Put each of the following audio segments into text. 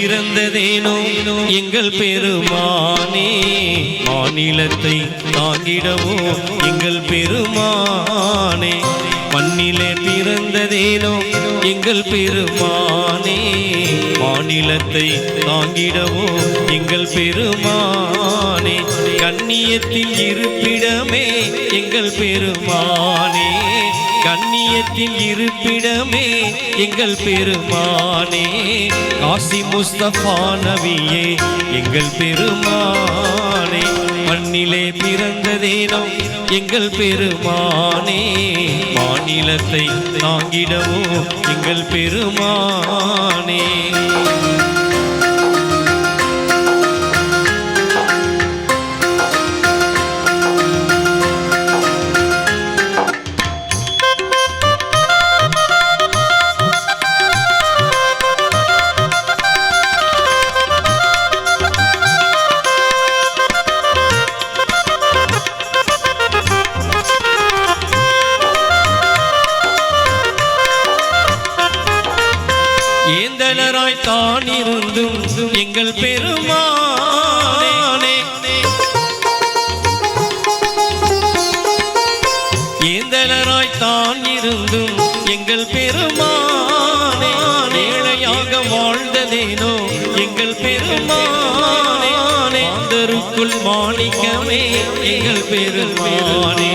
பிறந்ததேனோ எங்கள் பெருமானே, மாநிலத்தை தாங்கிடவோ எங்கள் பெருமானே. மண்ணிலே பிறந்ததேனோ எங்கள் பெருமானே, மாநிலத்தை தாங்கிடவோ எங்கள் பெருமானே. கண்ணியத்தில் இருப்பிடமே எங்கள் பெருமானே, கண்ணியத்தில் இருப்பிடமே எங்கள் பெருமானே. காசி முஸ்தபா நபியே எங்கள் பெருமானே, மண்ணிலே பிறந்ததேனோ எங்கள் பெருமானே, மாநிலத்தை தாங்கிடவோ எங்கள் பெருமானே. ஏந்தலராய் தான் இருந்தும் எங்கள் பெருமானே, ஏந்தலராய் தான் இருந்தும் எங்கள் பெருமானே. ஏழையாக வாழ்ந்ததேனோ எங்கள் பெருமானே, மாந்தருக்குள் மாணிக்கமே எங்கள் பெருமானே,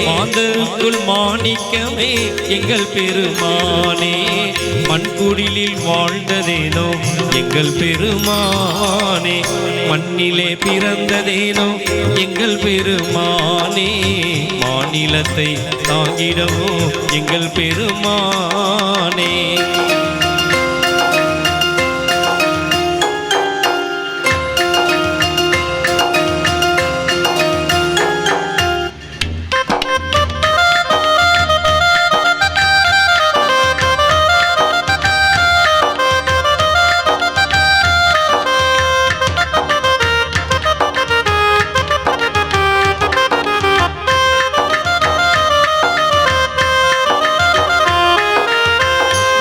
மாந்தருக்குள் மாணிக்கமே எங்கள் பெருமானே. மண்குடிலில் வாழ்ந்ததேனோ எங்கள் பெருமானே, மண்ணிலே பிறந்ததேனோ எங்கள் பெருமானே. மாநிலத்தை தாங்கிடவோ எங்கள் பெருமானே.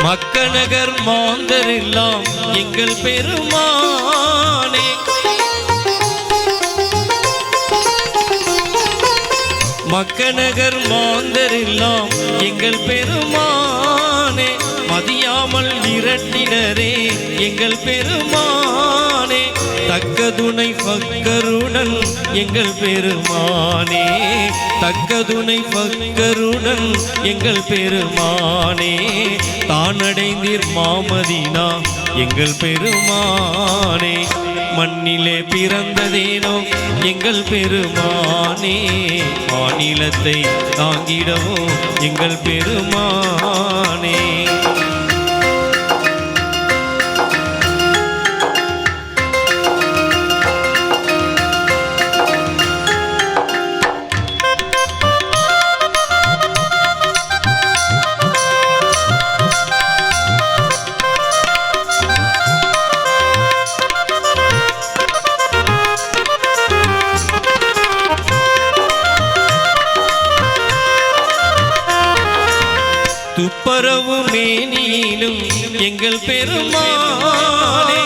மக்கநகர் மாந்தரெல்லாம் எங்கள் பெருமானே, மக்கநகர் மாந்தரெல்லாம் எங்கள் பெருமானே. மதியாமல் இரட்டினரே எங்கள் பெருமானே, தக்க துணை பக்கருடன் எங்கள் பெருமானே, தக்க துணை பக்கருடன் எங்கள் பெருமானே. தானடைந்தீர் மாமதினா எங்கள் பெருமானே, மண்ணிலே பிறந்ததேனோ எங்கள் பெருமானே. மாநிலத்தை தாங்கிடவோ எங்கள் பெருமானே. துப்பரவு மேனியிலும் எங்கள் பெருமானே,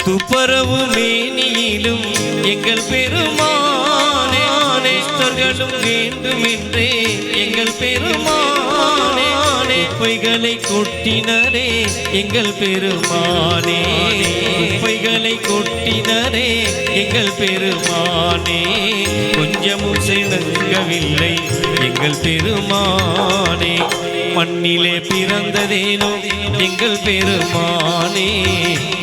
துப்பரவு மேனியிலும் எங்கள் பெருமானே. நேஸ்தர்களும் வேண்டுமென்றே எங்கள் பெருமானே, குப்பைகளை கொட்டினரே எங்கள் பெருமானே, குப்பைகளை கொட்டினரே எங்கள் பெருமானே. கொஞ்சமும் செணங்கவில்லை எங்கள் பெருமானே, மண்ணிலே பிறந்ததேனோ எங்கள் பெருமானே.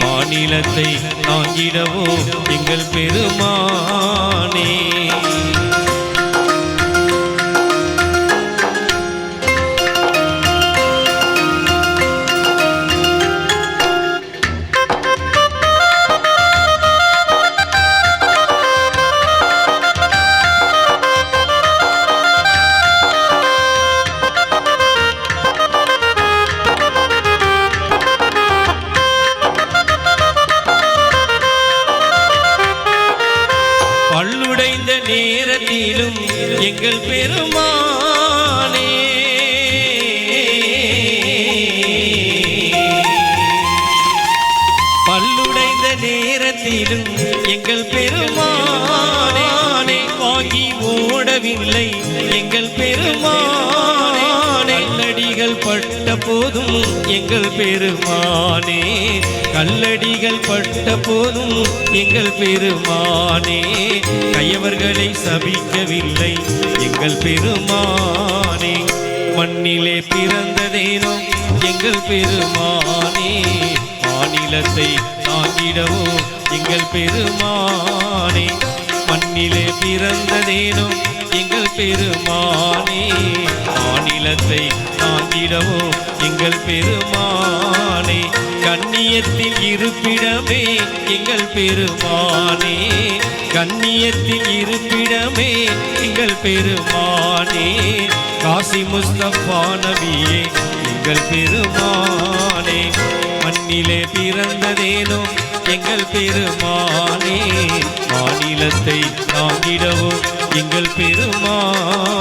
மாநிலத்தை தாங்கிடவோ எங்கள் பெருமானே. பல்லுடைந்த நேரத்திலும் எங்கள் பெருமானே வாங்கி ஓடவில்லை எங்கள் பெருமானே கல்லடிகள் பட்ட போதும் எங்கள் பெருமானே கல்லடிகள் பட்ட போதும் எங்கள் பெருமானே கையவர்களை சபிக்கவில்லை எங்கள் பெருமானே மண்ணிலே பிறந்ததேனோ எங்கள் பெருமானே மாநிலத்தை தாங்கிடவோ எங்கள் பெருமானே மண்ணிலே பிறந்ததேனோ எங்கள் பெருமானே மாநிலத்தை தாங்கிடவோ எங்கள் பெருமானே கண்ணியத்தில் இருப்பிடமே எங்கள் பெருமானே கண்ணியத்தில் இருப்பிடமே எங்கள் பெருமானே காசி முஸ்தபா நபியே எங்கள் பெருமானே மண்ணிலே பிறந்ததேனோ எங்கள் பெருமானே மாநிலத்தை தாங்கிடவோ எங்கள் பெருமானே